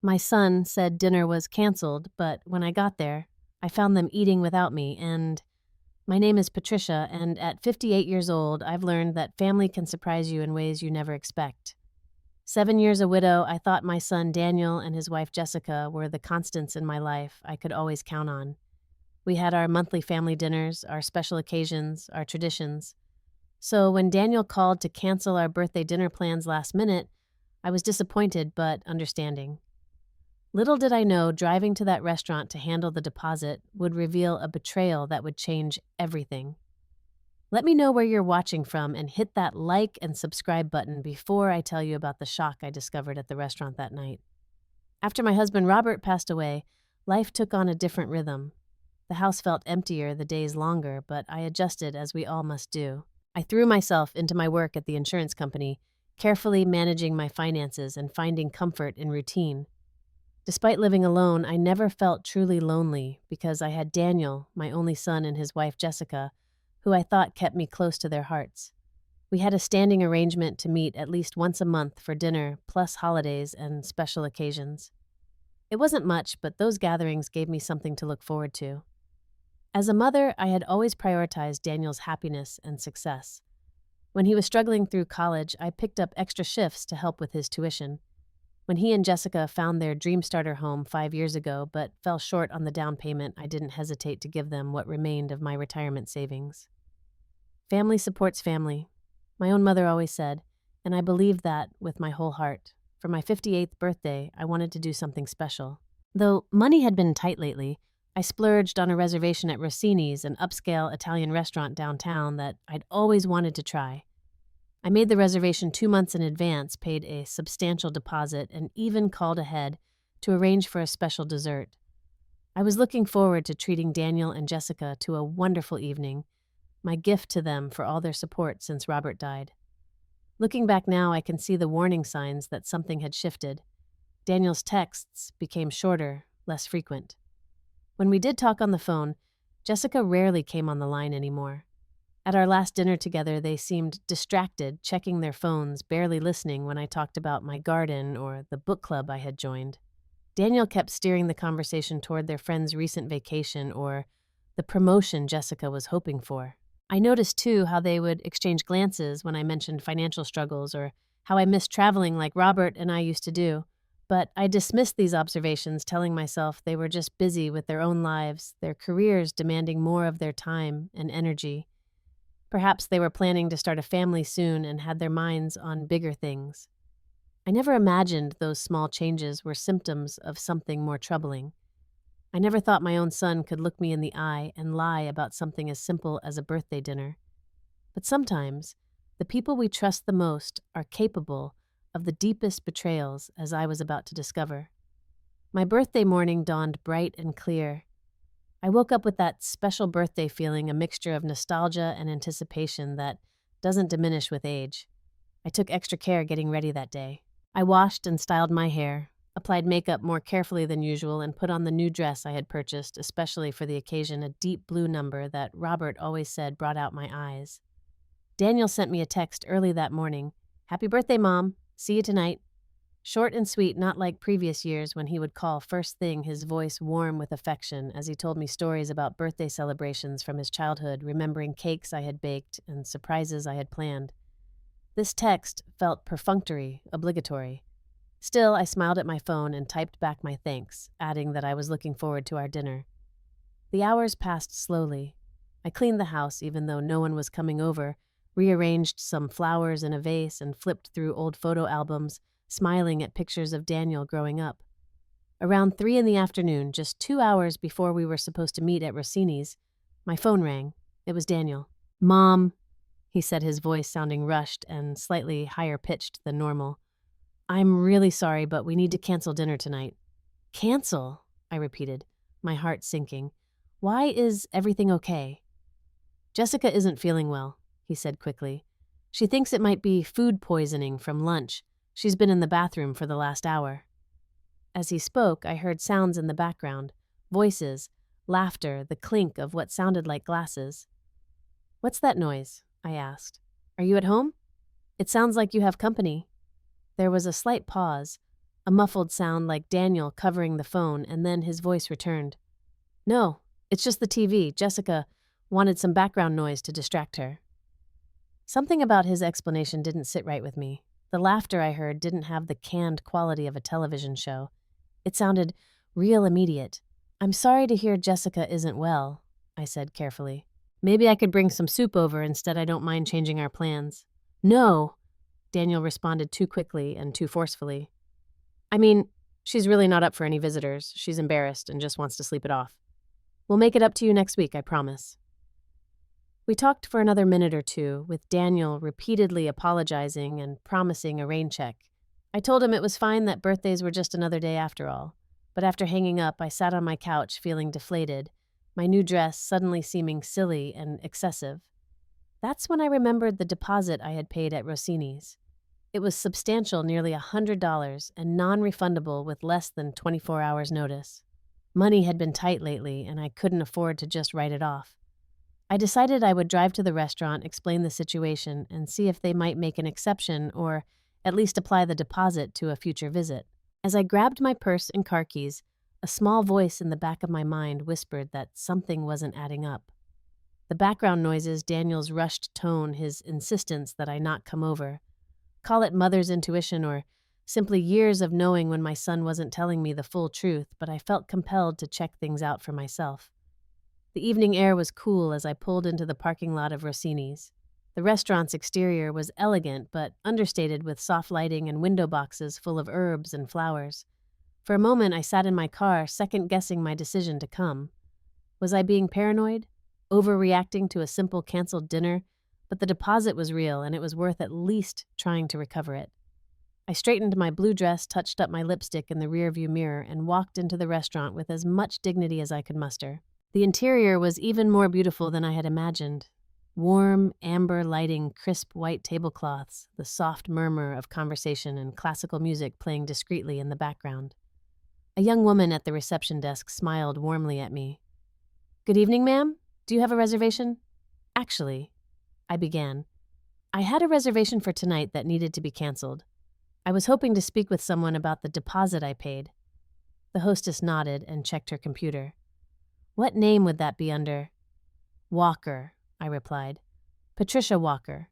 My son said dinner was canceled, but when I got there, I found them eating without me, and my name is Patricia, and at 58 years old, I've learned that family can surprise you in ways you never expect. 7 years a widow, I thought my son Daniel and his wife Jessica were the constants in my life I could always count on. We had our monthly family dinners, our special occasions, our traditions. So when Daniel called to cancel our birthday dinner plans last minute, I was disappointed but understanding. Little did I know driving to that restaurant to handle the deposit would reveal a betrayal that would change everything. Let me know where you're watching from and hit that like and subscribe button before I tell you about the shock I discovered at the restaurant that night. After my husband Robert passed away, life took on a different rhythm. The house felt emptier, the days longer, but I adjusted as we all must do. I threw myself into my work at the insurance company, carefully managing my finances and finding comfort in routine. Despite living alone, I never felt truly lonely because I had Daniel, my only son, and his wife Jessica, who I thought kept me close to their hearts. We had a standing arrangement to meet at least once a month for dinner, plus holidays and special occasions. It wasn't much, but those gatherings gave me something to look forward to. As a mother, I had always prioritized Daniel's happiness and success. When he was struggling through college, I picked up extra shifts to help with his tuition. When he and Jessica found their dream starter home 5 years ago but fell short on the down payment, I didn't hesitate to give them what remained of my retirement savings. Family supports family. My own mother always said, and I believed that with my whole heart. For my 58th birthday, I wanted to do something special. Though money had been tight lately, I splurged on a reservation at Rossini's, an upscale Italian restaurant downtown that I'd always wanted to try. I made the reservation 2 months in advance, paid a substantial deposit, and even called ahead to arrange for a special dessert. I was looking forward to treating Daniel and Jessica to a wonderful evening, my gift to them for all their support since Robert died. Looking back now, I can see the warning signs that something had shifted. Daniel's texts became shorter, less frequent. When we did talk on the phone, Jessica rarely came on the line anymore. At our last dinner together, they seemed distracted, checking their phones, barely listening when I talked about my garden or the book club I had joined. Daniel kept steering the conversation toward their friend's recent vacation or the promotion Jessica was hoping for. I noticed, too, how they would exchange glances when I mentioned financial struggles or how I missed traveling like Robert and I used to do. But I dismissed these observations, telling myself they were just busy with their own lives, their careers demanding more of their time and energy. Perhaps they were planning to start a family soon and had their minds on bigger things. I never imagined those small changes were symptoms of something more troubling. I never thought my own son could look me in the eye and lie about something as simple as a birthday dinner. But sometimes, the people we trust the most are capable of the deepest betrayals, as I was about to discover. My birthday morning dawned bright and clear. I woke up with that special birthday feeling, a mixture of nostalgia and anticipation that doesn't diminish with age. I took extra care getting ready that day. I washed and styled my hair, applied makeup more carefully than usual, and put on the new dress I had purchased, especially for the occasion, a deep blue number that Robert always said brought out my eyes. Daniel sent me a text early that morning. "Happy birthday, Mom. See you tonight." Short and sweet, not like previous years when he would call first thing, his voice warm with affection as he told me stories about birthday celebrations from his childhood, remembering cakes I had baked and surprises I had planned. This text felt perfunctory, obligatory. Still, I smiled at my phone and typed back my thanks, adding that I was looking forward to our dinner. The hours passed slowly. I cleaned the house even though no one was coming over, rearranged some flowers in a vase, and flipped through old photo albums, smiling at pictures of Daniel growing up. Around 3 in the afternoon, just 2 hours before we were supposed to meet at Rossini's, my phone rang. It was Daniel. "Mom," he said, his voice sounding rushed and slightly higher pitched than normal. "I'm really sorry, but we need to cancel dinner tonight." "Cancel?" I repeated, my heart sinking. "Why is everything okay?" "Jessica isn't feeling well," he said quickly. "She thinks it might be food poisoning from lunch. She's been in the bathroom for the last hour." As he spoke, I heard sounds in the background, voices, laughter, the clink of what sounded like glasses. "What's that noise?" I asked. "Are you at home? It sounds like you have company." There was a slight pause, A muffled sound like Daniel covering the phone, and then his voice returned. No, it's just the TV. Jessica wanted some background noise to distract her. Something about his explanation didn't sit right with me. The laughter I heard didn't have the canned quality of a television show. It sounded real immediate. I'm sorry to hear Jessica isn't well, I said carefully. Maybe I could bring some soup over instead. I don't mind changing our plans. No, Daniel responded too quickly and too forcefully. I mean, she's really not up for any visitors. She's embarrassed and just wants to sleep it off. We'll make it up to you next week, I promise. We talked for another minute or two, with Daniel repeatedly apologizing and promising a rain check. I told him it was fine that birthdays were just another day after all. But after hanging up, I sat on my couch feeling deflated, my new dress suddenly seeming silly and excessive. That's when I remembered the deposit I had paid at Rossini's. It was substantial, nearly $100, and non-refundable with less than 24 hours' notice. Money had been tight lately, and I couldn't afford to just write it off. I decided I would drive to the restaurant, explain the situation, and see if they might make an exception or at least apply the deposit to a future visit. As I grabbed my purse and car keys, a small voice in the back of my mind whispered that something wasn't adding up. The background noises, Daniel's rushed tone, his insistence that I not come over. Call it mother's intuition or simply years of knowing when my son wasn't telling me the full truth, but I felt compelled to check things out for myself. The evening air was cool as I pulled into the parking lot of Rossini's. The restaurant's exterior was elegant but understated with soft lighting and window boxes full of herbs and flowers. For a moment, I sat in my car, second-guessing my decision to come. Was I being paranoid? Overreacting to a simple canceled dinner? But the deposit was real, and it was worth at least trying to recover it. I straightened my blue dress, touched up my lipstick in the rearview mirror, and walked into the restaurant with as much dignity as I could muster. The interior was even more beautiful than I had imagined. Warm, amber lighting, crisp white tablecloths, the soft murmur of conversation and classical music playing discreetly in the background. A young woman at the reception desk smiled warmly at me. "Good evening, ma'am. Do you have a reservation?" "Actually," I began, "I had a reservation for tonight that needed to be canceled. I was hoping to speak with someone about the deposit I paid." The hostess nodded and checked her computer. "What name would that be under?" "Walker," I replied. "Patricia Walker."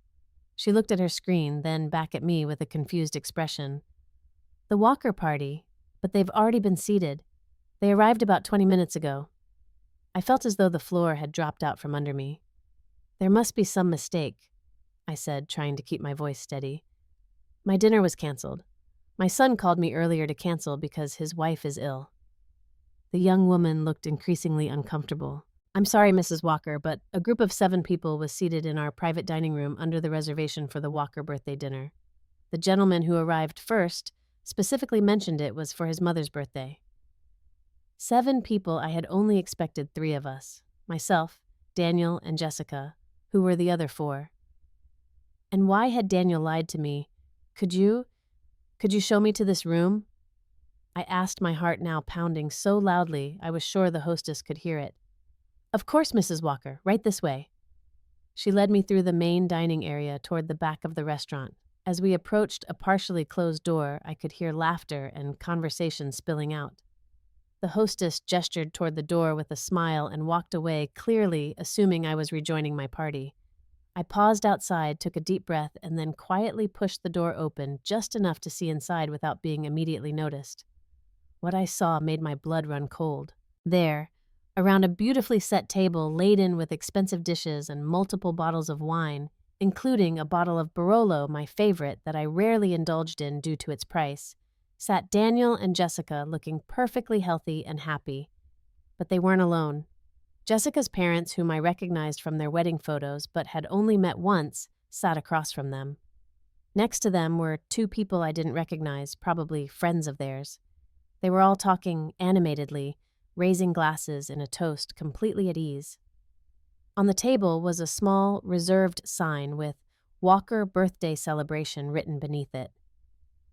She looked at her screen, then back at me with a confused expression. "The Walker party, but they've already been seated. They arrived about 20 minutes ago." I felt as though the floor had dropped out from under me. "There must be some mistake," I said, trying to keep my voice steady. "My dinner was canceled. My son called me earlier to cancel because his wife is ill." The young woman looked increasingly uncomfortable. "I'm sorry, Mrs. Walker, but a group of 7 people was seated in our private dining room under the reservation for the Walker birthday dinner. The gentleman who arrived first specifically mentioned it was for his mother's birthday." 7 people. I had only expected 3 of us. Myself, Daniel, and Jessica, who were the other 4. And why had Daniel lied to me? Could you show me to this room?" I asked, my heart now pounding so loudly I was sure the hostess could hear it. "Of course, Mrs. Walker, right this way." She led me through the main dining area toward the back of the restaurant. As we approached a partially closed door, I could hear laughter and conversation spilling out. The hostess gestured toward the door with a smile and walked away, clearly assuming I was rejoining my party. I paused outside, took a deep breath, and then quietly pushed the door open just enough to see inside without being immediately noticed. What I saw made my blood run cold. There, around a beautifully set table laden with expensive dishes and multiple bottles of wine, including a bottle of Barolo, my favorite, that I rarely indulged in due to its price, sat Daniel and Jessica looking perfectly healthy and happy. But they weren't alone. Jessica's parents, whom I recognized from their wedding photos but had only met once, sat across from them. Next to them were 2 people I didn't recognize, probably friends of theirs. They were all talking animatedly, raising glasses in a toast, completely at ease. On the table was a small, reserved sign with "Walker Birthday Celebration" written beneath it.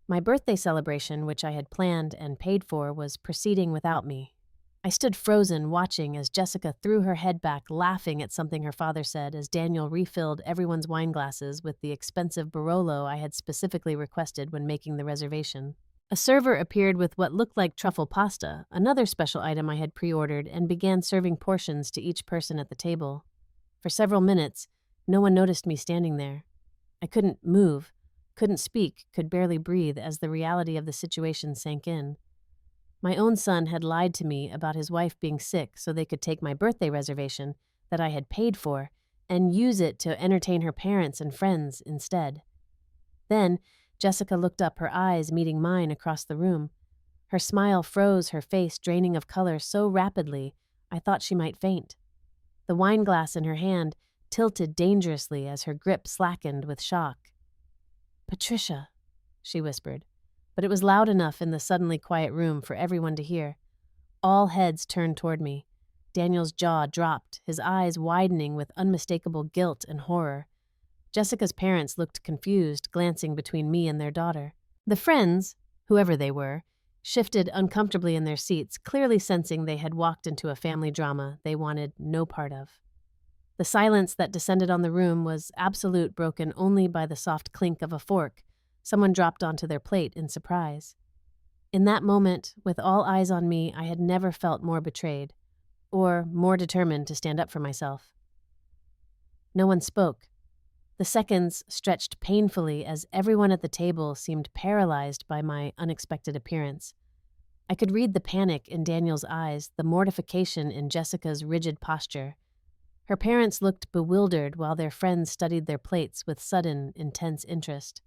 My birthday celebration, which I had planned and paid for, was proceeding without me. I stood frozen, watching as Jessica threw her head back, laughing at something her father said as Daniel refilled everyone's wine glasses with the expensive Barolo I had specifically requested when making the reservation. A server appeared with what looked like truffle pasta, another special item I had pre-ordered, and began serving portions to each person at the table. For several minutes, no one noticed me standing there. I couldn't move, couldn't speak, could barely breathe as the reality of the situation sank in. My own son had lied to me about his wife being sick so they could take my birthday reservation that I had paid for and use it to entertain her parents and friends instead. Then, Jessica looked up, her eyes meeting mine across the room. Her smile froze, her face draining of color so rapidly I thought she might faint. The wine glass in her hand tilted dangerously as her grip slackened with shock. "Patricia," she whispered, but it was loud enough in the suddenly quiet room for everyone to hear. All heads turned toward me. Daniel's jaw dropped, his eyes widening with unmistakable guilt and horror. Jessica's parents looked confused, glancing between me and their daughter. The friends, whoever they were, shifted uncomfortably in their seats, clearly sensing they had walked into a family drama they wanted no part of. The silence that descended on the room was absolute, broken only by the soft clink of a fork someone dropped onto their plate in surprise. In that moment, with all eyes on me, I had never felt more betrayed, or more determined to stand up for myself. No one spoke. The seconds stretched painfully as everyone at the table seemed paralyzed by my unexpected appearance. I could read the panic in Daniel's eyes, the mortification in Jessica's rigid posture. Her parents looked bewildered while their friends studied their plates with sudden, intense interest.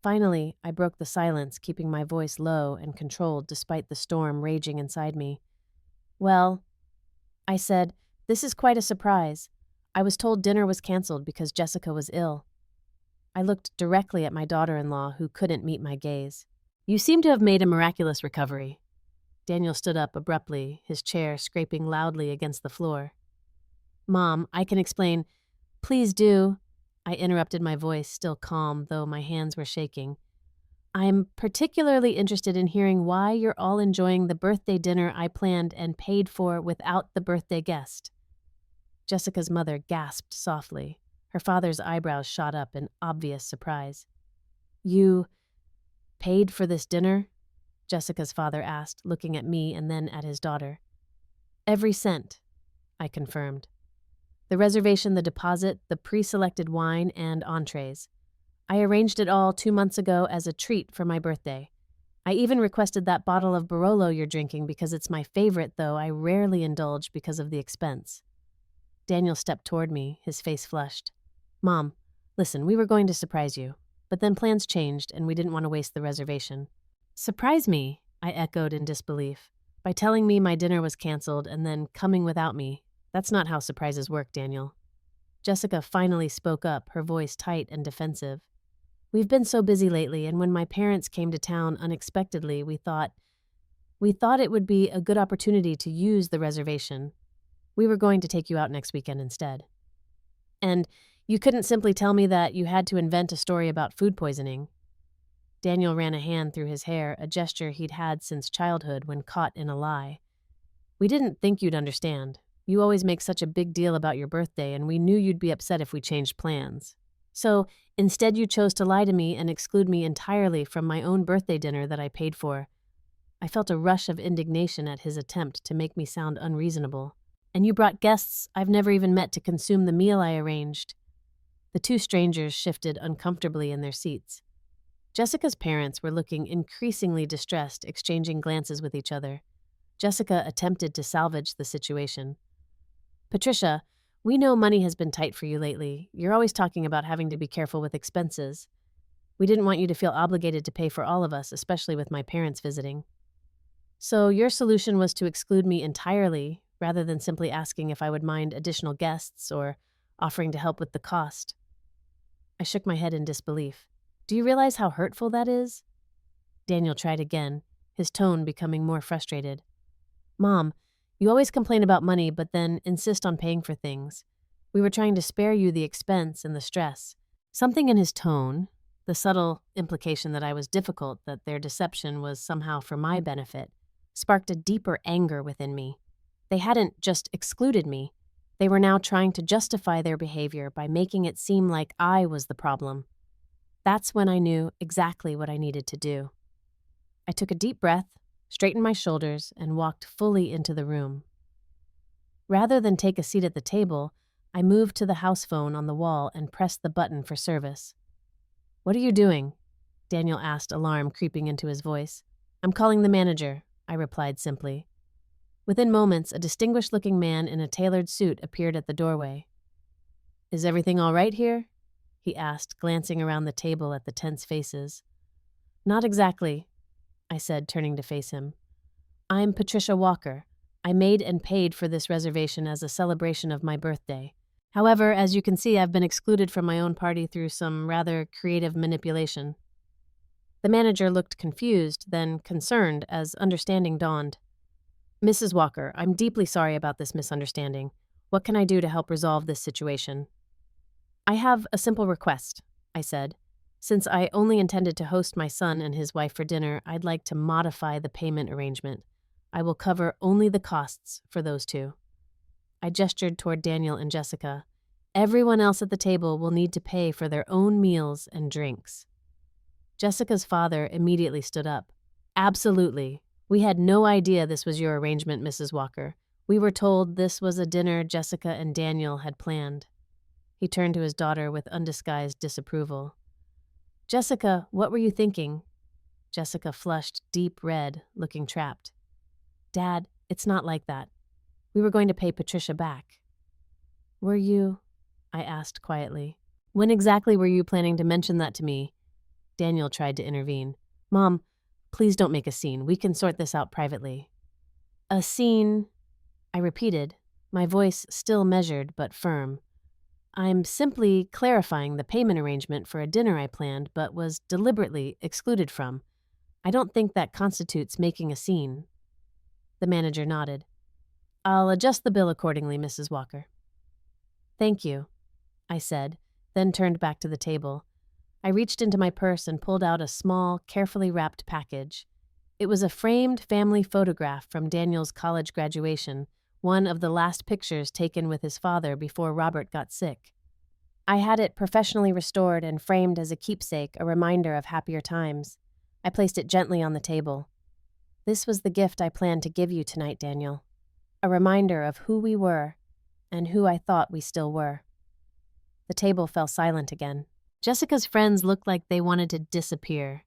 Finally, I broke the silence, keeping my voice low and controlled despite the storm raging inside me. "Well," I said, "this is quite a surprise. I was told dinner was canceled because Jessica was ill." I looked directly at my daughter-in-law, who couldn't meet my gaze. "You seem to have made a miraculous recovery." Daniel stood up abruptly, his chair scraping loudly against the floor. "Mom, I can explain." "Please do," I interrupted, my voice still calm, though my hands were shaking. "I'm particularly interested in hearing why you're all enjoying the birthday dinner I planned and paid for without the birthday guest." Jessica's mother gasped softly. Her father's eyebrows shot up in obvious surprise. "You paid for this dinner?" Jessica's father asked, looking at me and then at his daughter. "Every cent," I confirmed. "The reservation, the deposit, the pre-selected wine, and entrees. I arranged it all 2 months ago as a treat for my birthday. I even requested that bottle of Barolo you're drinking because it's my favorite, though I rarely indulge because of the expense." Daniel stepped toward me, his face flushed. "Mom, listen, we were going to surprise you, but then plans changed and we didn't want to waste the reservation." "Surprise me?" I echoed in disbelief. "By telling me my dinner was canceled and then coming without me. That's not how surprises work, Daniel." Jessica finally spoke up, her voice tight and defensive. "We've been so busy lately, and when my parents came to town unexpectedly, we thought it would be a good opportunity to use the reservation. We were going to take you out next weekend instead." "And you couldn't simply tell me that you had to invent a story about food poisoning." Daniel ran a hand through his hair, a gesture he'd had since childhood when caught in a lie. "We didn't think you'd understand. You always make such a big deal about your birthday, and we knew you'd be upset if we changed plans. So, instead you chose to lie to me and exclude me entirely from my own birthday dinner that I paid for." I felt a rush of indignation at his attempt to make me sound unreasonable. "And you brought guests I've never even met to consume the meal I arranged." The two strangers shifted uncomfortably in their seats. Jessica's parents were looking increasingly distressed, exchanging glances with each other. Jessica attempted to salvage the situation. "Patricia, we know money has been tight for you lately. You're always talking about having to be careful with expenses. We didn't want you to feel obligated to pay for all of us, especially with my parents visiting. So your solution was to exclude me entirely, rather than simply asking if I would mind additional guests or offering to help with the cost." I shook my head in disbelief. "Do you realize how hurtful that is?" Daniel tried again, his tone becoming more frustrated. "Mom, you always complain about money but then insist on paying for things. We were trying to spare you the expense and the stress." Something in his tone, the subtle implication that I was difficult, that their deception was somehow for my benefit, sparked a deeper anger within me. They hadn't just excluded me. They were now trying to justify their behavior by making it seem like I was the problem. That's when I knew exactly what I needed to do. I took a deep breath, straightened my shoulders, and walked fully into the room. Rather than take a seat at the table, I moved to the house phone on the wall and pressed the button for service. "What are you doing?" Daniel asked, alarm creeping into his voice. "I'm calling the manager," I replied simply. Within moments, a distinguished-looking man in a tailored suit appeared at the doorway. "Is everything all right here?" he asked, glancing around the table at the tense faces. "Not exactly," I said, turning to face him. "I'm Patricia Walker. I made and paid for this reservation as a celebration of my birthday. However, as you can see, I've been excluded from my own party through some rather creative manipulation." The manager looked confused, then concerned as understanding dawned. "Mrs. Walker, I'm deeply sorry about this misunderstanding. What can I do to help resolve this situation?" "I have a simple request," I said. "Since I only intended to host my son and his wife for dinner, I'd like to modify the payment arrangement. I will cover only the costs for those two." I gestured toward Daniel and Jessica. "Everyone else at the table will need to pay for their own meals and drinks." Jessica's father immediately stood up. "Absolutely. We had no idea this was your arrangement, Mrs. Walker. We were told this was a dinner Jessica and Daniel had planned." He turned to his daughter with undisguised disapproval. "Jessica, what were you thinking?" Jessica flushed deep red, looking trapped. "Dad, it's not like that. We were going to pay Patricia back." "Were you?" I asked quietly. "When exactly were you planning to mention that to me?" Daniel tried to intervene. "Mom, please don't make a scene. We can sort this out privately." "A scene?" I repeated, my voice still measured but firm. "I'm simply clarifying the payment arrangement for a dinner I planned but was deliberately excluded from. I don't think that constitutes making a scene." The manager nodded. "I'll adjust the bill accordingly, Mrs. Walker." "Thank you," I said, then turned back to the table. I reached into my purse and pulled out a small, carefully wrapped package. It was a framed family photograph from Daniel's college graduation, one of the last pictures taken with his father before Robert got sick. I had it professionally restored and framed as a keepsake, a reminder of happier times. I placed it gently on the table. "This was the gift I planned to give you tonight, Daniel. A reminder of who we were and who I thought we still were." The table fell silent again. Jessica's friends looked like they wanted to disappear.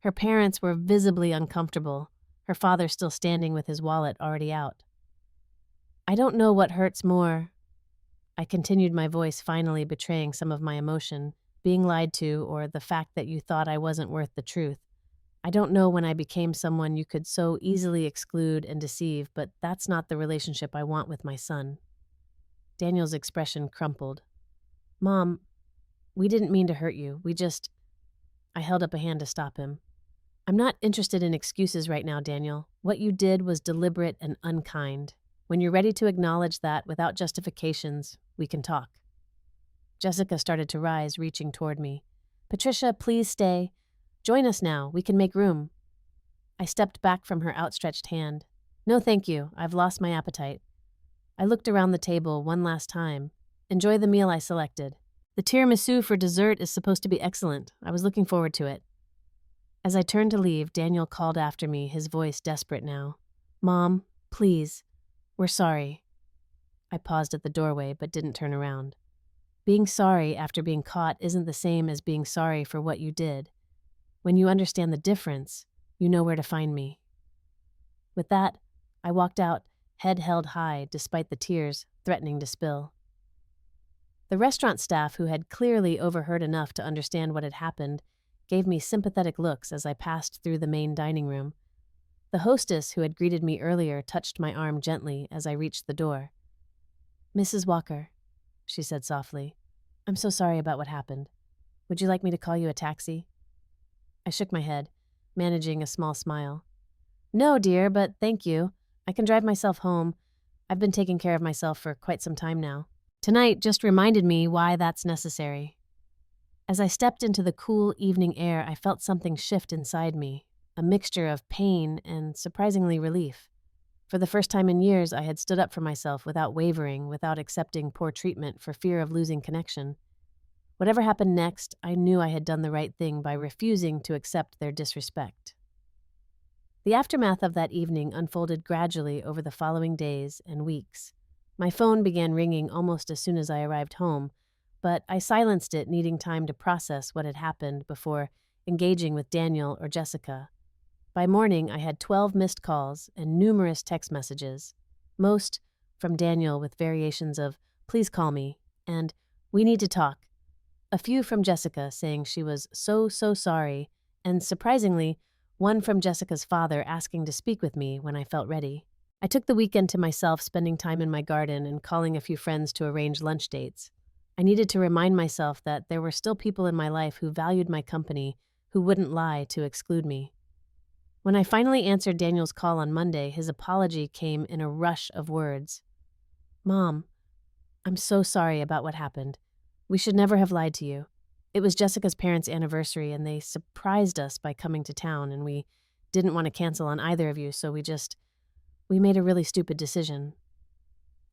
Her parents were visibly uncomfortable, her father still standing with his wallet already out. "I don't know what hurts more." I continued, my voice finally betraying some of my emotion, being lied to or the fact that you thought I wasn't worth the truth. "I don't know when I became someone you could so easily exclude and deceive, but that's not the relationship I want with my son." Daniel's expression crumpled. "Mom, we didn't mean to hurt you. I held up a hand to stop him. "I'm not interested in excuses right now, Daniel. What you did was deliberate and unkind. When you're ready to acknowledge that without justifications, we can talk." Jessica started to rise, reaching toward me. "Patricia, please stay. Join us now. We can make room." I stepped back from her outstretched hand. "No, thank you. I've lost my appetite." I looked around the table one last time. "Enjoy the meal I selected. The tiramisu for dessert is supposed to be excellent. I was looking forward to it." As I turned to leave, Daniel called after me, his voice desperate now. "Mom, please. We're sorry." I paused at the doorway but didn't turn around. Being sorry after being caught isn't the same as being sorry for what you did. When you understand the difference, you know where to find me. With that, I walked out, head held high despite the tears threatening to spill. The restaurant staff, who had clearly overheard enough to understand what had happened, gave me sympathetic looks as I passed through the main dining room. The hostess, who had greeted me earlier, touched my arm gently as I reached the door. "Mrs. Walker," she said softly, "I'm so sorry about what happened. Would you like me to call you a taxi?" I shook my head, managing a small smile. "No, dear, but thank you. I can drive myself home. I've been taking care of myself for quite some time now. Tonight just reminded me why that's necessary." As I stepped into the cool evening air, I felt something shift inside me, a mixture of pain and, surprisingly, relief. For the first time in years, I had stood up for myself without wavering, without accepting poor treatment for fear of losing connection. Whatever happened next, I knew I had done the right thing by refusing to accept their disrespect. The aftermath of that evening unfolded gradually over the following days and weeks. My phone began ringing almost as soon as I arrived home, but I silenced it, needing time to process what had happened before engaging with Daniel or Jessica. By morning, I had 12 missed calls and numerous text messages, most from Daniel with variations of, "Please call me," and "We need to talk." A few from Jessica saying she was so sorry, and surprisingly, one from Jessica's father asking to speak with me when I felt ready. I took the weekend to myself, spending time in my garden and calling a few friends to arrange lunch dates. I needed to remind myself that there were still people in my life who valued my company, who wouldn't lie to exclude me. When I finally answered Daniel's call on Monday, his apology came in a rush of words. "Mom, I'm so sorry about what happened. We should never have lied to you. It was Jessica's parents' anniversary, and they surprised us by coming to town, and we didn't want to cancel on either of you, so we made a really stupid decision.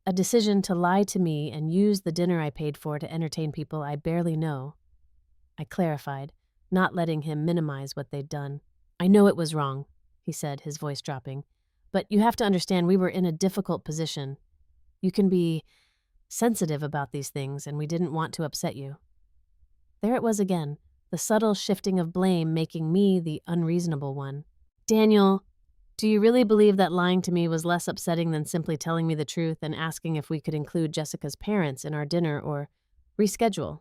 A decision to lie to me and use the dinner I paid for to entertain people I barely know." I clarified, not letting him minimize what they'd done. "I know it was wrong," he said, his voice dropping. "But you have to understand we were in a difficult position. You can be sensitive about these things, and we didn't want to upset you." There it was again, the subtle shifting of blame making me the unreasonable one. "Daniel, do you really believe that lying to me was less upsetting than simply telling me the truth and asking if we could include Jessica's parents in our dinner or reschedule?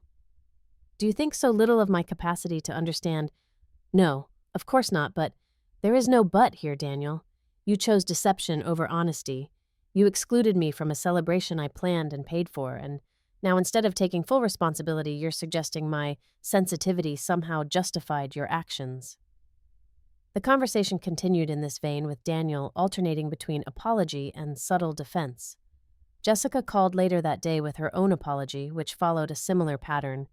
Do you think so little of my capacity to understand?" "No, of course not, but there is no but here, Daniel. You chose deception over honesty. You excluded me from a celebration I planned and paid for, and now instead of taking full responsibility, you're suggesting my sensitivity somehow justified your actions." The conversation continued in this vein, with Daniel alternating between apology and subtle defense. Jessica called later that day with her own apology, which followed a similar pattern.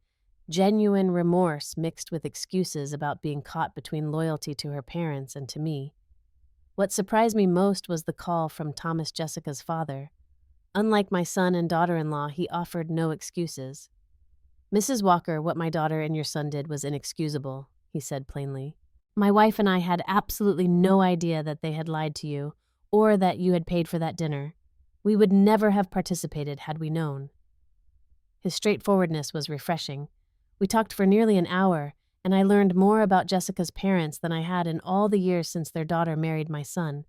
Genuine remorse mixed with excuses about being caught between loyalty to her parents and to me. What surprised me most was the call from Thomas, Jessica's father. Unlike my son and daughter-in-law, he offered no excuses. "Mrs. Walker, what my daughter and your son did was inexcusable," he said plainly. "My wife and I had absolutely no idea that they had lied to you or that you had paid for that dinner. We would never have participated had we known." His straightforwardness was refreshing. We talked for nearly an hour, and I learned more about Jessica's parents than I had in all the years since their daughter married my son.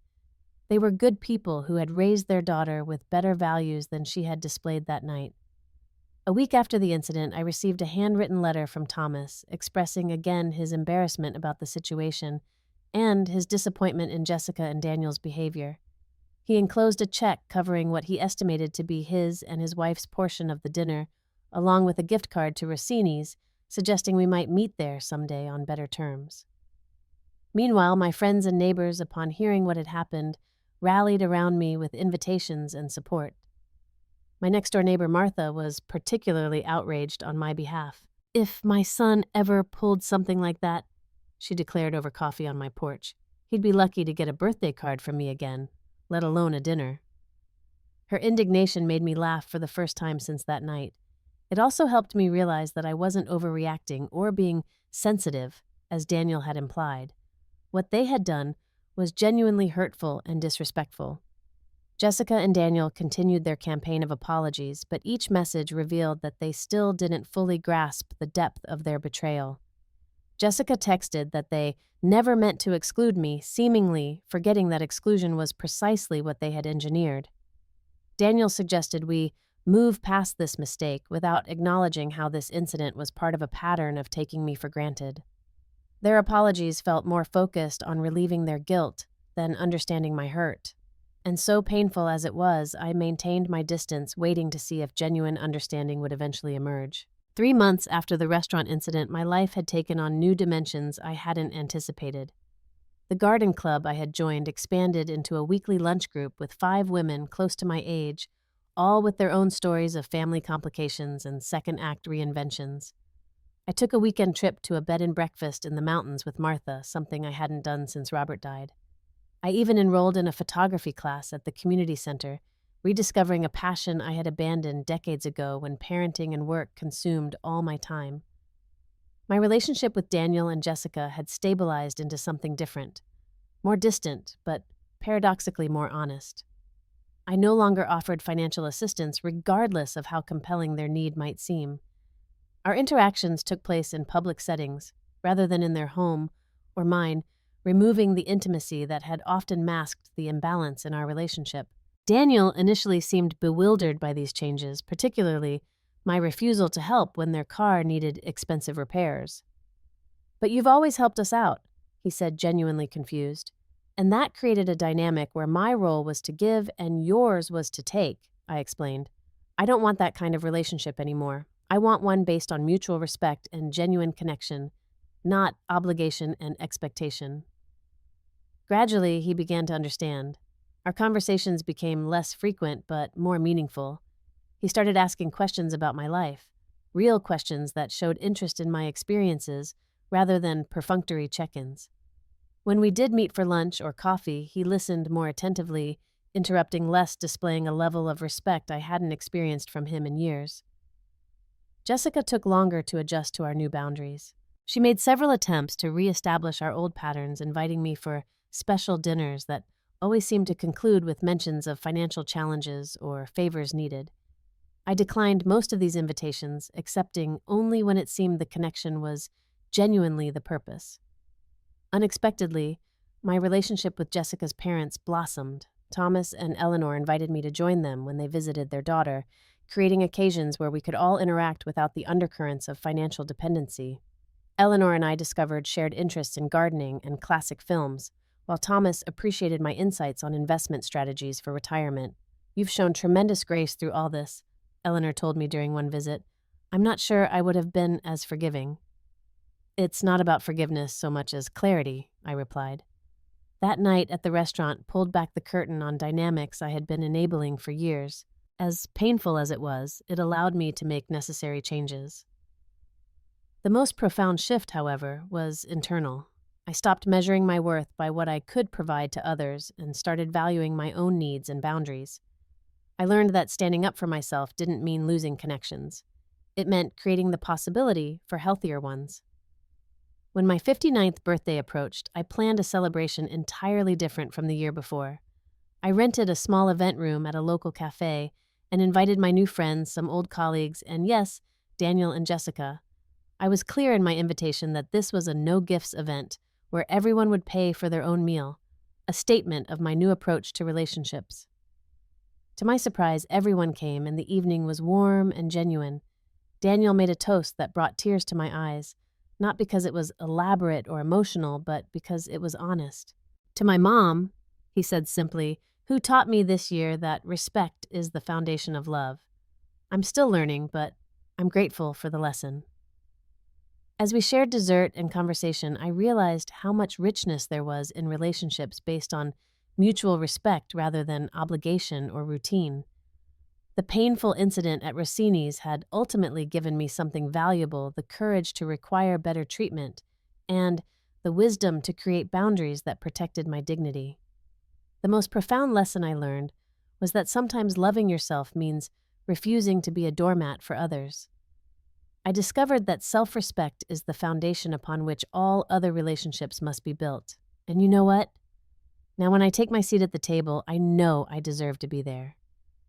They were good people who had raised their daughter with better values than she had displayed that night. A week after the incident, I received a handwritten letter from Thomas, expressing again his embarrassment about the situation and his disappointment in Jessica and Daniel's behavior. He enclosed a check covering what he estimated to be his and his wife's portion of the dinner, along with a gift card to Rossini's, suggesting we might meet there someday on better terms. Meanwhile, my friends and neighbors, upon hearing what had happened, rallied around me with invitations and support. My next-door neighbor, Martha, was particularly outraged on my behalf. "If my son ever pulled something like that," she declared over coffee on my porch, "he'd be lucky to get a birthday card from me again, let alone a dinner." Her indignation made me laugh for the first time since that night. It also helped me realize that I wasn't overreacting or being sensitive, as Daniel had implied. What they had done was genuinely hurtful and disrespectful. Jessica and Daniel continued their campaign of apologies, but each message revealed that they still didn't fully grasp the depth of their betrayal. Jessica texted that they never meant to exclude me, seemingly forgetting that exclusion was precisely what they had engineered. Daniel suggested we move past this mistake without acknowledging how this incident was part of a pattern of taking me for granted. Their apologies felt more focused on relieving their guilt than understanding my hurt. And so painful as it was, I maintained my distance, waiting to see if genuine understanding would eventually emerge. 3 months after the restaurant incident, my life had taken on new dimensions I hadn't anticipated. The garden club I had joined expanded into a weekly lunch group with 5 women close to my age, all with their own stories of family complications and second-act reinventions. I took a weekend trip to a bed and breakfast in the mountains with Martha, something I hadn't done since Robert died. I even enrolled in a photography class at the community center, rediscovering a passion I had abandoned decades ago when parenting and work consumed all my time. My relationship with Daniel and Jessica had stabilized into something different. more distant, but paradoxically more honest. I no longer offered financial assistance regardless of how compelling their need might seem. Our interactions took place in public settings, rather than in their home or mine, removing the intimacy that had often masked the imbalance in our relationship. Daniel initially seemed bewildered by these changes, particularly my refusal to help when their car needed expensive repairs. "But you've always helped us out," he said, genuinely confused. "And that created a dynamic where my role was to give and yours was to take," I explained. "I don't want that kind of relationship anymore. I want one based on mutual respect and genuine connection, not obligation and expectation." Gradually, he began to understand. Our conversations became less frequent but more meaningful. He started asking questions about my life, real questions that showed interest in my experiences rather than perfunctory check-ins. When we did meet for lunch or coffee, he listened more attentively, interrupting less, displaying a level of respect I hadn't experienced from him in years. Jessica took longer to adjust to our new boundaries. She made several attempts to reestablish our old patterns, inviting me for special dinners that always seemed to conclude with mentions of financial challenges or favors needed. I declined most of these invitations, accepting only when it seemed the connection was genuinely the purpose. Unexpectedly, my relationship with Jessica's parents blossomed. Thomas and Eleanor invited me to join them when they visited their daughter, creating occasions where we could all interact without the undercurrents of financial dependency. Eleanor and I discovered shared interests in gardening and classic films, while Thomas appreciated my insights on investment strategies for retirement. "You've shown tremendous grace through all this," Eleanor told me during one visit. "I'm not sure I would have been as forgiving." "It's not about forgiveness so much as clarity," I replied. That night at the restaurant pulled back the curtain on dynamics I had been enabling for years. As painful as it was, it allowed me to make necessary changes. The most profound shift, however, was internal. I stopped measuring my worth by what I could provide to others and started valuing my own needs and boundaries. I learned that standing up for myself didn't mean losing connections. It meant creating the possibility for healthier ones. When my 59th birthday approached, I planned a celebration entirely different from the year before. I rented a small event room at a local cafe and invited my new friends, some old colleagues, and yes, Daniel and Jessica. I was clear in my invitation that this was a no-gifts event where everyone would pay for their own meal, a statement of my new approach to relationships. To my surprise, everyone came and the evening was warm and genuine. Daniel made a toast that brought tears to my eyes, not because it was elaborate or emotional, but because it was honest. "To my mom," he said simply, "who taught me this year that respect is the foundation of love. I'm still learning, but I'm grateful for the lesson." As we shared dessert and conversation, I realized how much richness there was in relationships based on mutual respect rather than obligation or routine. The painful incident at Rossini's had ultimately given me something valuable: the courage to require better treatment and the wisdom to create boundaries that protected my dignity. The most profound lesson I learned was that sometimes loving yourself means refusing to be a doormat for others. I discovered that self-respect is the foundation upon which all other relationships must be built. And you know what? Now, when I take my seat at the table, I know I deserve to be there.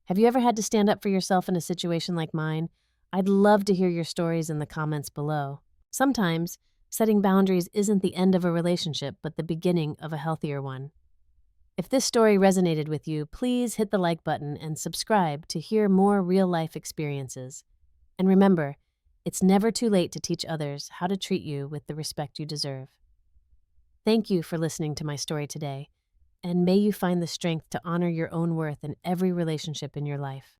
Have you ever had to stand up for yourself in a situation like mine? I'd love to hear your stories in the comments below. Sometimes, setting boundaries isn't the end of a relationship, but the beginning of a healthier one. If this story resonated with you, please hit the like button and subscribe to hear more real-life experiences. And remember, it's never too late to teach others how to treat you with the respect you deserve. Thank you for listening to my story today, and may you find the strength to honor your own worth in every relationship in your life.